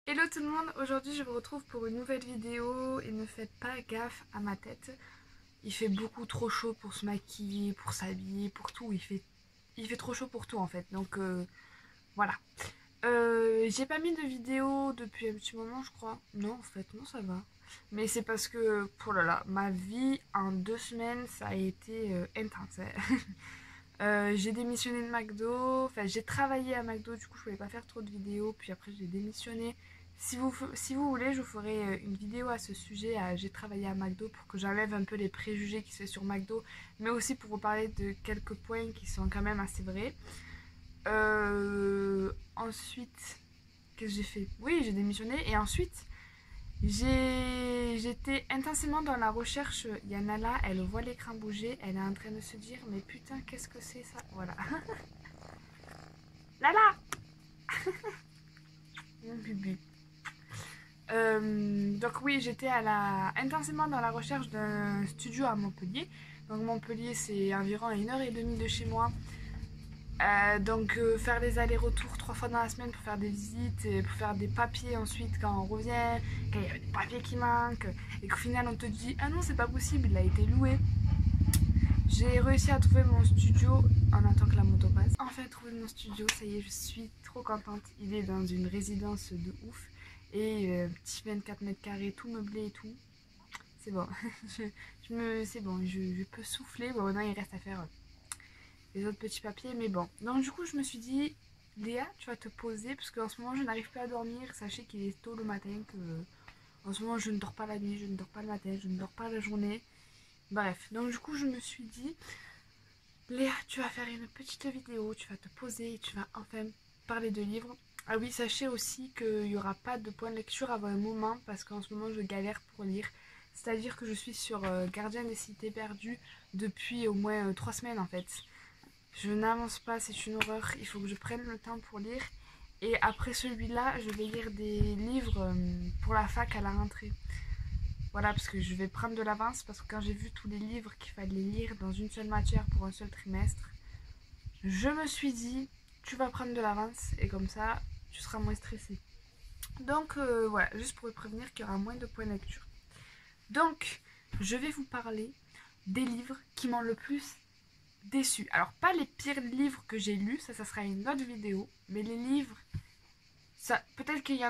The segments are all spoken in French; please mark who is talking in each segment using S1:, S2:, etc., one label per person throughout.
S1: Hello tout le monde, aujourd'hui je vous retrouve pour une nouvelle vidéo et ne faites pas gaffe à ma tête. Il fait beaucoup trop chaud pour se maquiller, pour s'habiller, pour tout. Il fait trop chaud pour tout en fait, donc voilà. J'ai pas mis de vidéo depuis un petit moment je crois. Non en fait, non ça va. Mais c'est parce que, oh là là, ma vie en 2 semaines ça a été intense. Hein. J'ai démissionné de McDo, enfin j'ai travaillé à McDo, du coup je pouvais pas faire trop de vidéos, puis après j'ai démissionné. Si vous voulez, je vous ferai une vidéo à ce sujet, j'ai travaillé à McDo, pour que j'enlève un peu les préjugés qui se fait sur McDo, mais aussi pour vous parler de quelques points qui sont quand même assez vrais. Ensuite, qu'est-ce que j'ai fait? Oui, j'ai démissionné, et ensuite, j'étais intensément dans la recherche. Il y en a là, elle voit l'écran bouger, elle est en train de se dire, mais putain, qu'est-ce que c'est ça? Voilà. Lala. Mon bébé. Donc oui, j'étais intensément dans la recherche d'un studio à Montpellier. Donc Montpellier, c'est environ 1h30 de chez moi. Donc faire les allers-retours 3 fois dans la semaine pour faire des visites, et pour faire des papiers ensuite quand on revient, quand il y a des papiers qui manquent, et qu'au final on te dit ah non c'est pas possible, il a été loué. J'ai réussi à trouver mon studio en attendant que la moto passe. Enfin trouvé mon studio, ça y est, je suis trop contente. Il est dans une résidence de ouf. Et petit 24 mètres carrés, tout meublé et tout. C'est bon. C'est bon, je peux souffler. Bon, maintenant il reste à faire les autres petits papiers, mais bon. Donc du coup je me suis dit, Léa, tu vas te poser, parce qu'en ce moment je n'arrive plus à dormir. Sachez qu'il est tôt le matin, que en ce moment je ne dors pas la nuit, je ne dors pas le matin, je ne dors pas la journée. Bref, donc du coup je me suis dit, Léa, tu vas faire une petite vidéo, tu vas te poser et tu vas enfin parler de livres. Ah oui, sachez aussi qu'il n'y aura pas de point de lecture avant un moment, parce qu'en ce moment je galère pour lire. C'est-à-dire que je suis sur Gardien des Cités Perdues depuis au moins 3 semaines en fait. Je n'avance pas, c'est une horreur, il faut que je prenne le temps pour lire. Et après celui-là, je vais lire des livres pour la fac à la rentrée. Voilà, parce que je vais prendre de l'avance, parce que quand j'ai vu tous les livres qu'il fallait lire dans une seule matière pour un seul trimestre, je me suis dit, tu vas prendre de l'avance, et comme ça, tu seras moins stressé. Donc voilà, juste pour vous prévenir qu'il y aura moins de points de lecture. Donc, je vais vous parler des livres qui m'ont le plus déçu. Alors, pas les pires livres que j'ai lus, ça sera une autre vidéo, mais les livres, ça, peut-être qu'il y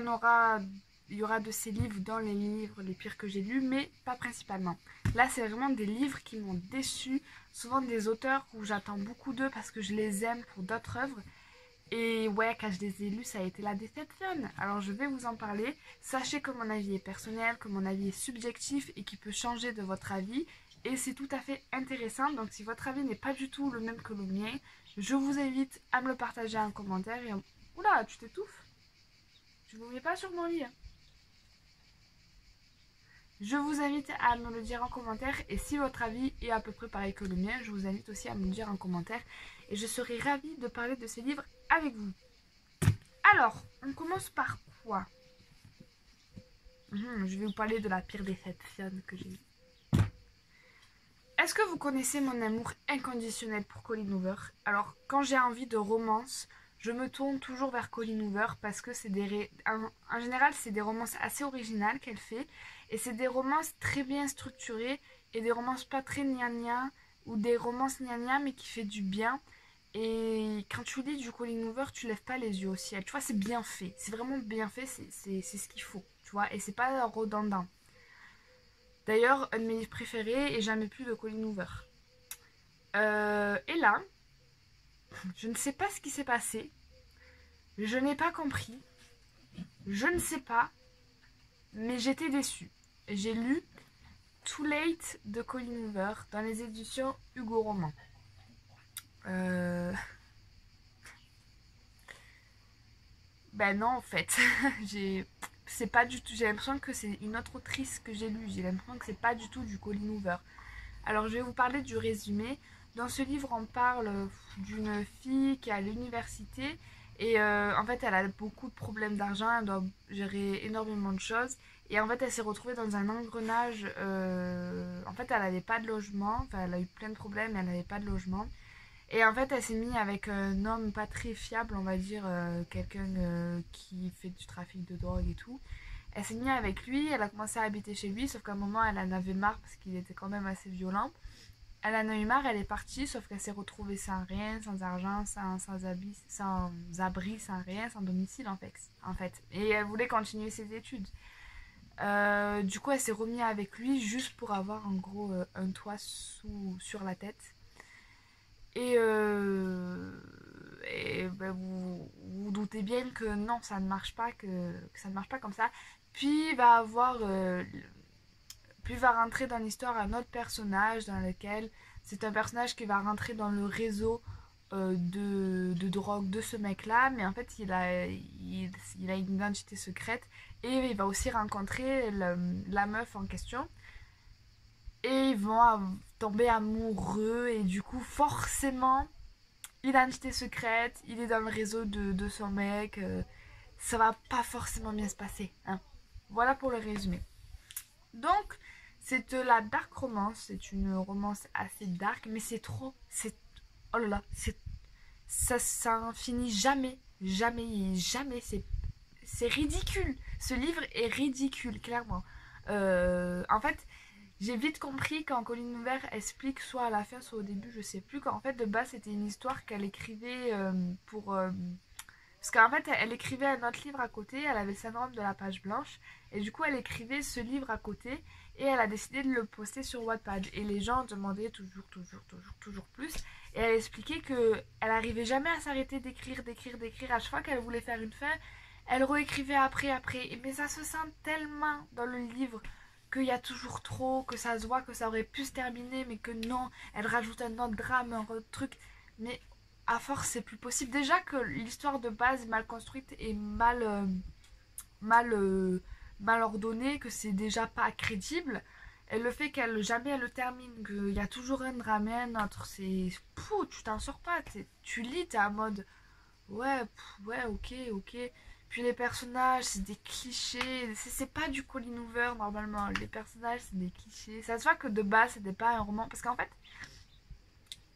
S1: aura de ces livres dans les livres les pires que j'ai lus, mais pas principalement. Là, c'est vraiment des livres qui m'ont déçu, souvent des auteurs où j'attends beaucoup d'eux parce que je les aime pour d'autres œuvres. Et ouais, quand je les ai lus, ça a été la déception. Alors je vais vous en parler. Sachez que mon avis est personnel, que mon avis est subjectif et qu'il peut changer de votre avis. Et c'est tout à fait intéressant. Donc si votre avis n'est pas du tout le même que le mien, je vous invite à me le partager en commentaire. Oula, tu t'étouffes? Tu ne vous mets pas sur mon lit, hein. Je vous invite à me le dire en commentaire, et si votre avis est à peu près pareil que le mien, je vous invite aussi à me le dire en commentaire, et je serai ravie de parler de ces livres avec vous. Alors, on commence par quoi? Je vais vous parler de la pire déception que j'ai eue. Est-ce que vous connaissez mon amour inconditionnel pour Colleen Hoover? Alors, quand j'ai envie de romance, je me tourne toujours vers Colleen Hoover parce que en général, c'est des romances assez originales qu'elle fait. Et c'est des romances très bien structurées et des romances pas très gna ou des romances gna mais qui fait du bien. Et quand tu lis du Colleen Hoover, tu lèves pas les yeux au ciel. Tu vois, c'est bien fait. C'est vraiment bien fait, c'est ce qu'il faut. Tu vois, et c'est pas redondant. D'ailleurs, un de mes livres préférés est Jamais plus de Colleen Hoover. Et là, je ne sais pas ce qui s'est passé. Je n'ai pas compris. Je ne sais pas. Mais j'étais déçue. J'ai lu Too Late de Colleen Hoover dans les éditions Hugo Roman. Ben non en fait. C'est pas du tout. J'ai l'impression que c'est une autre autrice que j'ai lue. J'ai l'impression que c'est pas du tout du Colleen Hoover. Alors je vais vous parler du résumé. Dans ce livre, on parle d'une fille qui est à l'université et en fait elle a beaucoup de problèmes d'argent, elle doit gérer énormément de choses et en fait elle s'est retrouvée dans un engrenage. En fait elle n'avait pas de logement, enfin elle a eu plein de problèmes, elle n'avait pas de logement Et en fait, elle s'est mise avec un homme pas très fiable, on va dire, quelqu'un qui fait du trafic de drogue et tout. Elle s'est mise avec lui, elle a commencé à habiter chez lui, sauf qu'à un moment, elle en avait marre parce qu'il était quand même assez violent. Elle en a eu marre, elle est partie, sauf qu'elle s'est retrouvée sans rien, sans argent, sans abri, sans rien, sans domicile en fait. Et elle voulait continuer ses études. Du coup, elle s'est remise avec lui juste pour avoir en gros un toit sur la tête. Et, ben, vous doutez bien que non, ça ne marche pas, que ça ne marche pas comme ça. Puis puis va rentrer dans l'histoire un autre personnage dans lequel c'est un personnage qui va rentrer dans le réseau de drogue de ce mec-là, mais en fait il a une identité secrète et il va aussi rencontrer la meuf en question et ils vont tomber amoureux et du coup forcément identité secrète, il est dans le réseau de son mec, ça va pas forcément bien se passer, hein. Voilà pour le résumé. Donc c'est la dark romance, c'est une romance assez dark, mais c'est trop, oh là là, ça en finit jamais, jamais, jamais, c'est ridicule. Ce livre est ridicule, clairement. En fait, j'ai vite compris quand Colline Hoover explique, soit à la fin, soit au début, je sais plus, qu'en fait, de base, c'était une histoire qu'elle écrivait pour... parce qu'en fait, elle écrivait un autre livre à côté, elle avait le syndrome de la page blanche, et du coup, elle écrivait ce livre à côté, et elle a décidé de le poster sur Wattpad. Et les gens demandaient toujours plus, et elle expliquait qu'elle n'arrivait jamais à s'arrêter d'écrire. À chaque fois qu'elle voulait faire une fin, elle réécrivait après. Mais ça se sent tellement dans le livre qu'il y a toujours trop, que ça se voit que ça aurait pu se terminer, mais que non, elle rajoute un autre drame, un autre truc. Mais à force, c'est plus possible. Déjà que l'histoire de base est mal construite et mal, mal ordonnée, que c'est déjà pas crédible. Et le fait qu'elle jamais elle le termine, qu'il y a toujours un drame et un autre, c'est... Pouh, tu t'en sors pas. Tu lis, t'es en mode... Ouais, ouais, ok. Puis les personnages, c'est des clichés. C'est pas du Colleen Hoover, normalement. Les personnages, c'est des clichés. Ça se voit que de base, c'était pas un roman. Parce qu'en fait,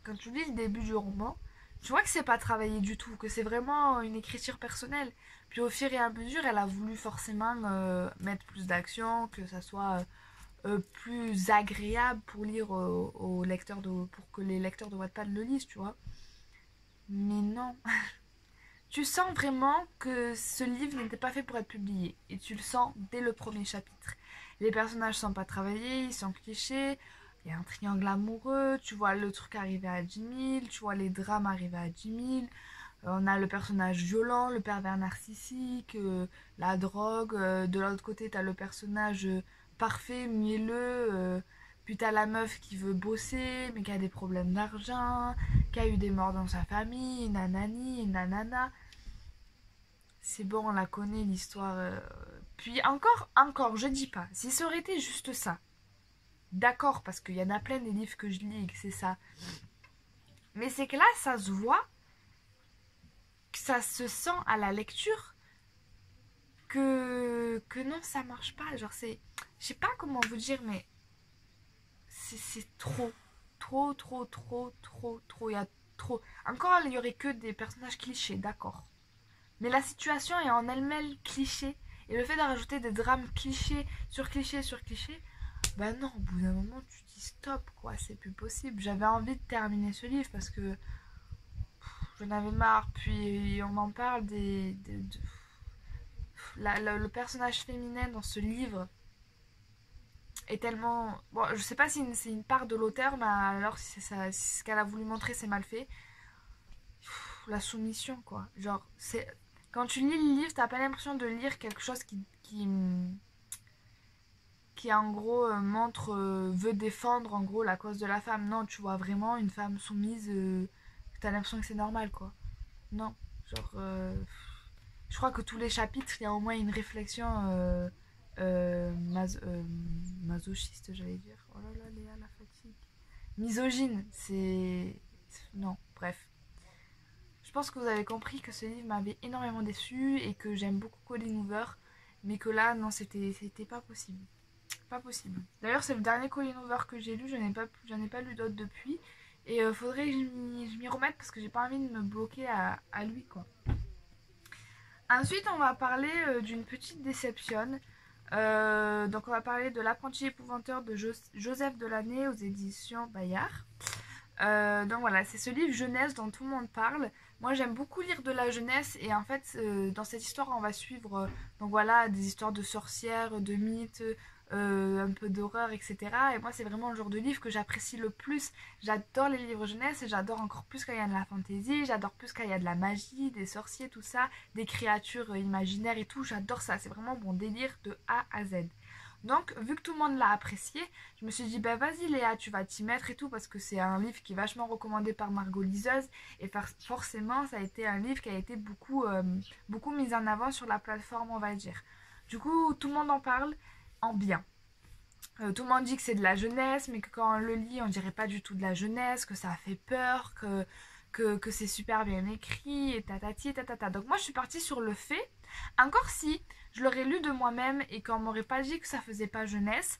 S1: quand tu lis le début du roman, tu vois que c'est pas travaillé du tout, que c'est vraiment une écriture personnelle. Puis au fur et à mesure, elle a voulu forcément mettre plus d'action, que ça soit plus agréable pour lire aux lecteurs pour que les lecteurs de Wattpad le lisent, tu vois. Mais non. Tu sens vraiment que ce livre n'était pas fait pour être publié. Et tu le sens dès le premier chapitre. Les personnages sont pas travaillés, ils sont clichés. Il y a un triangle amoureux, tu vois le truc arriver à 10 000, tu vois les drames arriver à 10 000. On a le personnage violent, le pervers narcissique, la drogue. De l'autre côté, t'as le personnage parfait, mielleux. Puis t'as la meuf qui veut bosser, mais qui a des problèmes d'argent, qui a eu des morts dans sa famille, nanani, nanana. C'est bon, on la connaît l'histoire. Puis encore, je dis pas. Si ça aurait été juste ça, d'accord, parce qu'il y en a plein des livres que je lis et que c'est ça. Mais c'est que là, ça se voit, que ça se sent à la lecture, que non, ça marche pas. Genre, c'est... Je sais pas comment vous dire, mais c'est trop. Trop. Il y a trop. Encore, il y aurait que des personnages clichés, d'accord. Mais la situation est en elle-même cliché. Et le fait de rajouter des drames clichés sur cliché sur cliché, bah non, au bout d'un moment, tu dis stop, quoi, c'est plus possible. J'avais envie de terminer ce livre parce que j'en avais marre. Puis on m'en parle le personnage féminin dans ce livre est tellement... Bon, je sais pas si c'est une part de l'auteur, mais alors si si ce qu'elle a voulu montrer, c'est mal fait. La soumission, quoi. Genre, c'est... Quand tu lis le livre, t'as pas l'impression de lire quelque chose qui en gros veut défendre en gros la cause de la femme. Non, tu vois vraiment une femme soumise, t'as l'impression que c'est normal, quoi. Non, genre, je crois que tous les chapitres, il y a au moins une réflexion masochiste, j'allais dire. Oh là là, Léa, la fatigue. Misogyne, non, bref. Je pense que vous avez compris que ce livre m'avait énormément déçu et que j'aime beaucoup Colleen Hoover, mais que là, non, c'était pas possible. Pas possible. D'ailleurs, c'est le dernier Colleen Hoover que j'ai lu, j'en ai pas lu d'autres depuis. Et faudrait que je m'y remette parce que j'ai pas envie de me bloquer à lui, quoi. Ensuite, on va parler d'une petite déception. Donc, on va parler de L'apprenti épouvanteur de Joseph Delaney aux éditions Bayard. Donc voilà, c'est ce livre jeunesse dont tout le monde parle. Moi j'aime beaucoup lire de la jeunesse et en fait dans cette histoire on va suivre donc voilà des histoires de sorcières, de mythes, un peu d'horreur, etc. Et moi c'est vraiment le genre de livre que j'apprécie le plus. J'adore les livres jeunesse et j'adore encore plus quand il y a de la fantaisie, j'adore plus quand il y a de la magie, des sorciers, tout ça, des créatures imaginaires et tout. J'adore ça, c'est vraiment mon délire de A à Z. Donc, vu que tout le monde l'a apprécié, je me suis dit, bah vas-y Léa, tu vas t'y mettre et tout, parce que c'est un livre qui est vachement recommandé par Margot Liseuse, et forcément, ça a été un livre qui a été beaucoup mis en avant sur la plateforme, on va dire. Du coup, tout le monde en parle en bien. Tout le monde dit que c'est de la jeunesse, mais que quand on le lit, on dirait pas du tout de la jeunesse, que ça fait peur, que c'est super bien écrit, et tatati, et tatata. Donc moi, je suis partie sur le fait, encore si je l'aurais lu de moi-même et qu'on m'aurait pas dit que ça faisait pas jeunesse,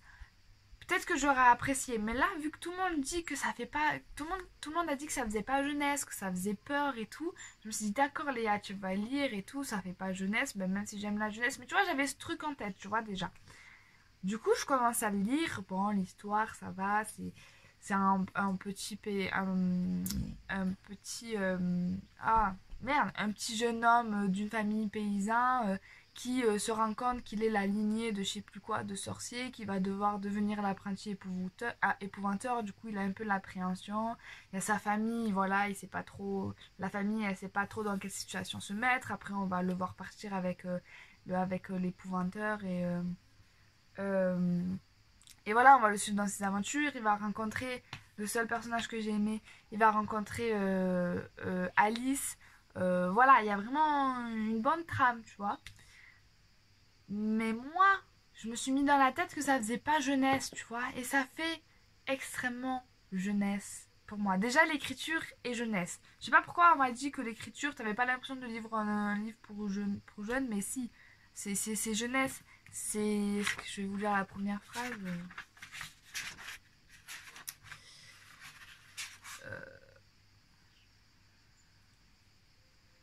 S1: peut-être que j'aurais apprécié. Mais là, vu que tout le monde dit que ça fait pas... Tout le monde a dit que ça faisait pas jeunesse, que ça faisait peur et tout, je me suis dit, d'accord Léa, tu vas lire et tout, ça fait pas jeunesse, ben, même si j'aime la jeunesse. Mais tu vois, j'avais ce truc en tête, tu vois, déjà. Du coup, je commence à le lire. Bon, l'histoire, ça va. C'est un petit... Un petit... ah, merde. Un petit jeune homme d'une famille paysan qui se rend compte qu'il est la lignée de je sais plus quoi, de sorcier, qui va devoir devenir l'apprenti épouvanteur. Du coup, il a un peu l'appréhension. Il y a sa famille, voilà, il sait pas trop... La famille, elle sait pas trop dans quelle situation se mettre. Après, on va le voir partir avec l'épouvanteur euh, et voilà, on va le suivre dans ses aventures. Il va rencontrer le seul personnage que j'ai aimé. Il va rencontrer Alice. Voilà, il y a vraiment une bonne trame, tu vois. Mais moi, je me suis mis dans la tête que ça faisait pas jeunesse, tu vois. Et ça fait extrêmement jeunesse pour moi. Déjà, l'écriture est jeunesse. Je sais pas pourquoi on m'a dit que l'écriture, t'avais pas l'impression de lire un livre pour jeunes, mais si. C'est jeunesse. C'est... Je vais vous lire la première phrase.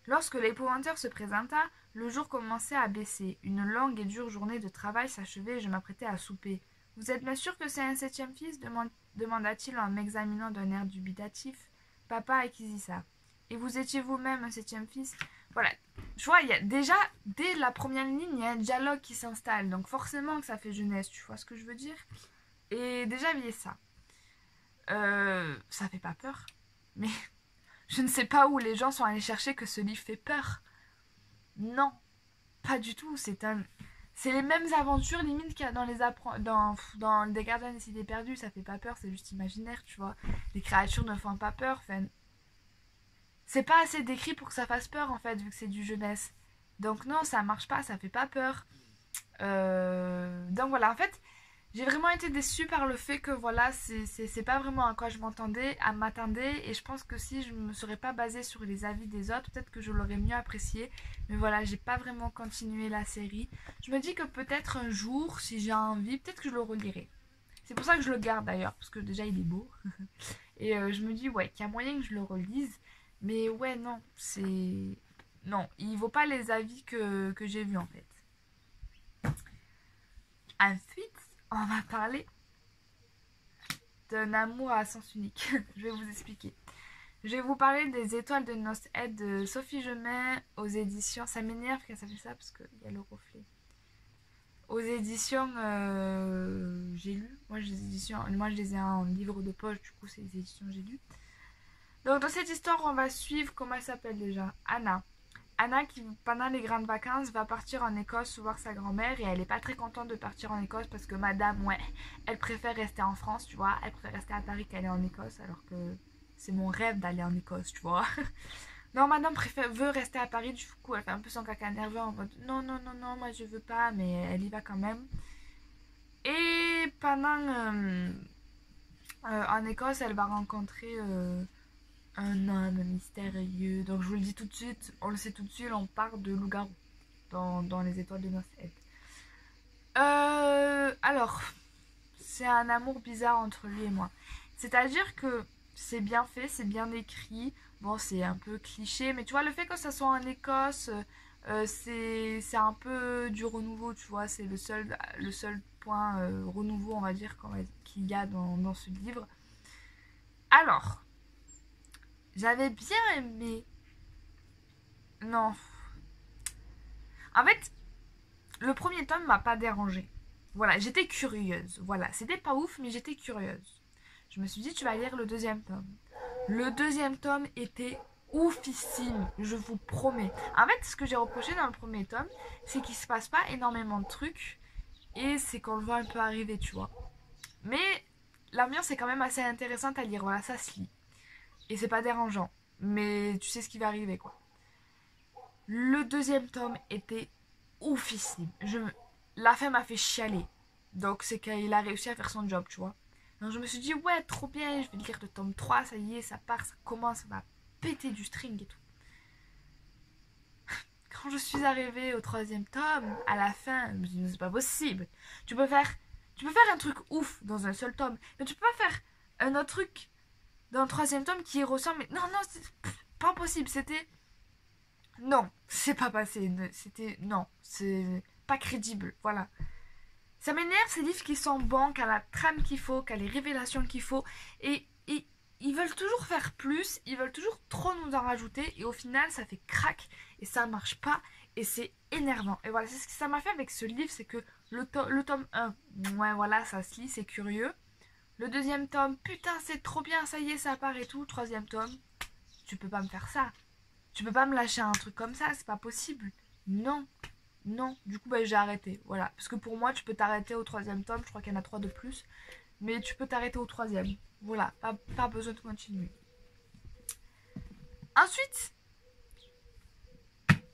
S1: Lorsque l'épouvanteur se présenta, le jour commençait à baisser. Une longue et dure journée de travail s'achevait et je m'apprêtais à souper. « Vous êtes bien sûr que c'est un septième fils ?» demanda-t-il en m'examinant d'un air dubitatif. Papa acquisit ça. « Et vous étiez vous-même un septième fils ?» Voilà. Tu vois, il y a déjà, dès la première ligne, il y a un dialogue qui s'installe. Donc forcément que ça fait jeunesse, tu vois ce que je veux dire? Et déjà, il y a ça. Ça fait pas peur. Mais je ne sais pas où les gens sont allés chercher que ce livre fait peur. Non, pas du tout. C'est les mêmes aventures limite qu'il y a dans des gardiens des cités perdues. Ça fait pas peur, c'est juste imaginaire, tu vois. Les créatures ne font pas peur. Enfin, c'est pas assez décrit pour que ça fasse peur en fait, vu que c'est du jeunesse. Donc non, ça marche pas, ça fait pas peur. Donc voilà, en fait, j'ai vraiment été déçue par le fait que voilà, c'est pas vraiment à quoi je m'attendais. Et je pense que si je me serais pas basée sur les avis des autres, peut-être que je l'aurais mieux apprécié. Mais voilà, j'ai pas vraiment continué la série. Je me dis que peut-être un jour, si j'ai envie, peut-être que je le relirai. C'est pour ça que je le garde d'ailleurs, parce que déjà il est beau. Et je me dis, ouais, qu'il y a moyen que je le relise. Mais ouais, non, c'est... Non, il vaut pas les avis que j'ai vus en fait. Ensuite, on va parler d'un amour à sens unique. Je vais vous expliquer. Je vais vous parler des Étoiles de noces Aide de Sophie Gemay aux éditions... Ça m'énerve quand ça fait ça parce qu'il y a le reflet. Aux éditions J'ai lu. Moi je les ai en livre de poche, du coup c'est les éditions J'ai lu. Donc dans cette histoire, on va suivre, comment elle s'appelle déjà? Anna. Anna qui, pendant les grandes vacances, va partir en Écosse voir sa grand-mère et elle est pas très contente de partir en Écosse parce que madame, ouais, elle préfère rester en France, tu vois. Elle préfère rester à Paris qu'aller en Écosse alors que c'est mon rêve d'aller en Écosse, tu vois. Non, madame veut rester à Paris, du coup elle fait un peu son caca nerveux en mode non, non, non, non, moi je veux pas, mais elle y va quand même. Et pendant... en Écosse, elle va rencontrer... un homme mystérieux. Donc je vous le dis tout de suite, on le sait tout de suite, on parle de loup-garou dans les Étoiles de noces Aide. Alors, c'est un amour bizarre entre lui et moi. C'est-à-dire que c'est bien fait, c'est bien écrit. Bon, c'est un peu cliché, mais tu vois, le fait que ça soit en Écosse, c'est un peu du renouveau, tu vois. C'est le seul point renouveau, on va dire, qu'il y a dans ce livre. Alors, j'avais bien aimé. Non. En fait, le premier tome m'a pas dérangé. Voilà, j'étais curieuse. Voilà, c'était pas ouf, mais j'étais curieuse. Je me suis dit, tu vas lire le deuxième tome. Le deuxième tome était oufissime, je vous promets. En fait, ce que j'ai reproché dans le premier tome, c'est qu'il se passe pas énormément de trucs et c'est qu'on le voit un peu arriver, tu vois. Mais l'ambiance est quand même assez intéressante à lire, voilà, ça se lit. Et c'est pas dérangeant, mais tu sais ce qui va arriver, quoi. Le deuxième tome était oufissime. La fin m'a fait chialer. Donc c'est qu'il a réussi à faire son job, tu vois. Donc je me suis dit, ouais, trop bien, je vais lire le tome 3, ça y est, ça part, ça commence, ça va péter du string et tout. Quand je suis arrivée au troisième tome, à la fin, je me suis dit, c'est pas possible. Tu peux faire un truc ouf dans un seul tome, mais tu peux pas faire un autre truc dans le troisième tome qui ressemble. Mais non, non, c'est pas possible. C'était. Non, c'est pas passé. C'était. Non, c'est pas crédible. Voilà. Ça m'énerve ces livres qui sont bons, qui a la trame qu'il faut, qui a les révélations qu'il faut. Et ils veulent toujours faire plus, ils veulent toujours trop nous en rajouter. Et au final, ça fait crack et ça marche pas. Et c'est énervant. Et voilà, c'est ce que ça m'a fait avec ce livre, c'est que le tome 1, ouais, voilà, ça se lit, c'est curieux. Le deuxième tome, putain, c'est trop bien, ça y est, ça part et tout. Le troisième tome, tu peux pas me faire ça. Tu peux pas me lâcher un truc comme ça, c'est pas possible. Non, non. Du coup, bah, j'ai arrêté. Voilà. Parce que pour moi, tu peux t'arrêter au troisième tome. Je crois qu'il y en a 3 de plus. Mais tu peux t'arrêter au troisième. Voilà. Pas besoin de continuer. Ensuite,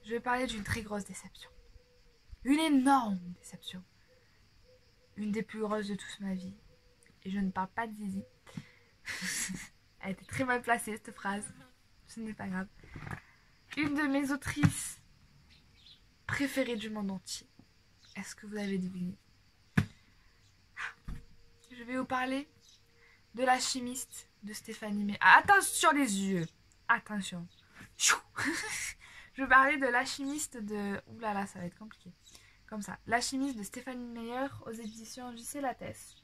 S1: je vais parler d'une très grosse déception. Une énorme déception. Une des plus grosses de toute ma vie. Et je ne parle pas de Zizi. Elle était très mal placée, cette phrase. Ce n'est pas grave. Une de mes autrices préférées du monde entier. Est-ce que vous avez deviné? Je vais vous parler de La chimiste de Stéphanie Meyer. Attention les yeux. Attention. Je vais parler de La chimiste de... Ouh là là, ça va être compliqué. Comme ça. La chimiste de Stéphanie Meyer aux éditions JC Lattès.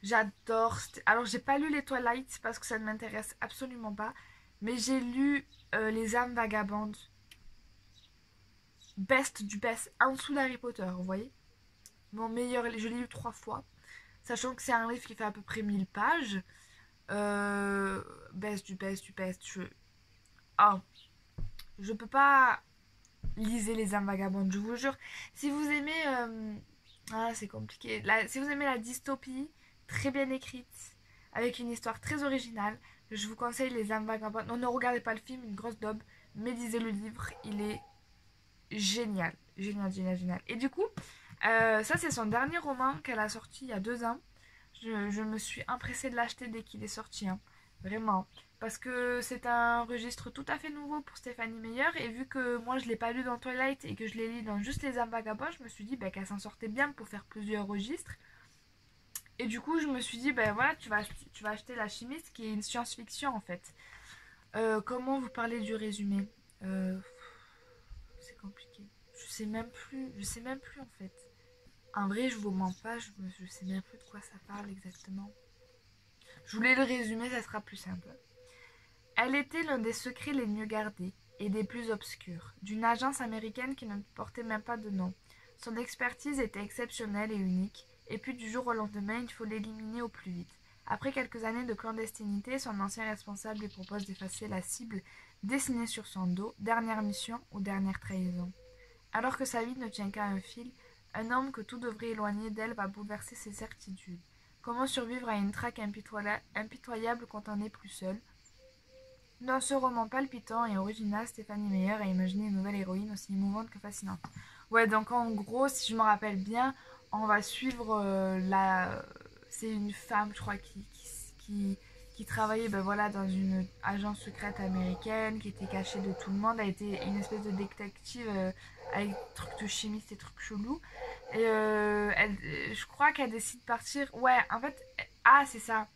S1: J'adore. Alors, j'ai pas lu les Twilight parce que ça ne m'intéresse absolument pas. Mais j'ai lu Les âmes vagabondes. Best du best. En dessous d'Harry Potter, vous voyez. Mon meilleur. Je l'ai lu 3 fois. Sachant que c'est un livre qui fait à peu près 1000 pages. Best du best du best. Je peux pas. Lisez Les âmes vagabondes, je vous jure. Si vous aimez. C'est compliqué. Si vous aimez la dystopie, très bien écrite, avec une histoire très originale, je vous conseille Les âmes vagabondes. Non, ne regardez pas le film, une grosse daube, mais lisez le livre, il est génial. Génial, génial, génial. Et du coup, ça c'est son dernier roman qu'elle a sorti il y a 2 ans. Je me suis empressée de l'acheter dès qu'il est sorti, hein. Vraiment. Parce que c'est un registre tout à fait nouveau pour Stéphanie Meyer. Et vu que moi je l'ai pas lu dans Twilight et que je l'ai lu dans juste Les âmes vagabondes, je me suis dit qu'elle s'en sortait bien pour faire plusieurs registres. Et du coup, je me suis dit, voilà, tu vas acheter La chimiste, qui est une science-fiction en fait. Comment vous parler du résumé? C'est compliqué. Je sais même plus en fait. En vrai, je vous mens pas, je sais même plus de quoi ça parle exactement. Je voulais le résumer, ça sera plus simple. Elle était l'un des secrets les mieux gardés et des plus obscurs, d'une agence américaine qui ne portait même pas de nom. Son expertise était exceptionnelle et unique, et puis du jour au lendemain, il faut l'éliminer au plus vite. Après quelques années de clandestinité, son ancien responsable lui propose d'effacer la cible dessinée sur son dos, dernière mission ou dernière trahison. Alors que sa vie ne tient qu'à un fil, un homme que tout devrait éloigner d'elle va bouleverser ses certitudes. Comment survivre à une traque impitoyable quand on n'est plus seul? Dans ce roman palpitant et original, Stéphanie Meyer a imaginé une nouvelle héroïne aussi émouvante que fascinante. Ouais, donc en gros, si je me rappelle bien, on va suivre c'est une femme, je crois, qui travaillait voilà, dans une agence secrète américaine, qui était cachée de tout le monde, a été une espèce de détective avec des trucs de chimiste et trucs chelous. Et je crois qu'elle décide de partir. Ouais, en fait, c'est ça.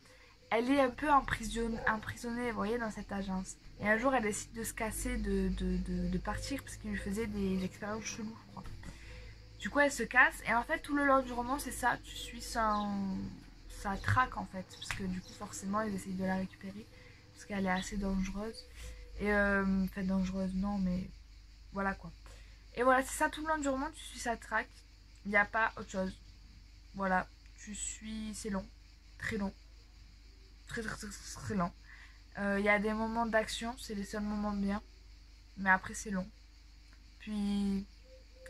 S1: elle est un peu emprisonnée, vous voyez, dans cette agence. Et un jour, elle décide de se casser, de partir, parce qu'il lui faisait des expériences cheloues, je crois. Du coup, elle se casse, et en fait, tout le long du roman, c'est ça, tu suis sa traque, en fait, parce que du coup, forcément, ils essayent de la récupérer, parce qu'elle est assez dangereuse. Et, enfin, dangereuse, non, mais voilà, quoi. Et voilà, c'est ça, tout le long du roman, tu suis sa traque, il n'y a pas autre chose. Voilà, c'est long, très long, très très très, très long. Il y a des moments d'action, c'est les seuls moments bien, mais après c'est long. Puis,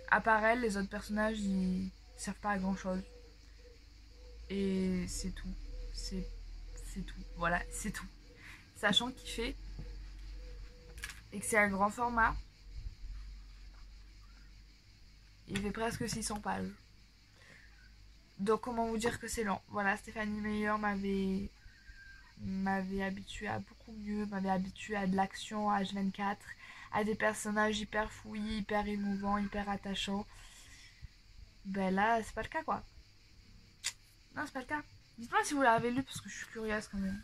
S1: à part elle, les autres personnages, ils servent pas à grand chose. Et c'est tout. C'est tout. Voilà, c'est tout. Sachant qu'il fait, et que c'est un grand format, il fait presque 600 pages. Donc comment vous dire que c'est long. Voilà, Stéphanie Meyer m'avait habitué à beaucoup mieux, m'avait habitué à de l'action H24, à des personnages hyper fouillis, hyper émouvants, hyper attachants. Ben là, c'est pas le cas, quoi. Non, c'est pas le cas. Dites-moi si vous l'avez lu, parce que je suis curieuse quand même.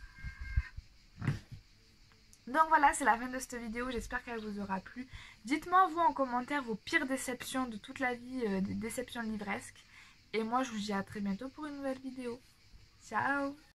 S1: Donc voilà, c'est la fin de cette vidéo, j'espère qu'elle vous aura plu. Dites-moi vous en commentaire vos pires déceptions de toute la vie, des déceptions livresques. Et moi je vous dis à très bientôt pour une nouvelle vidéo. Ciao!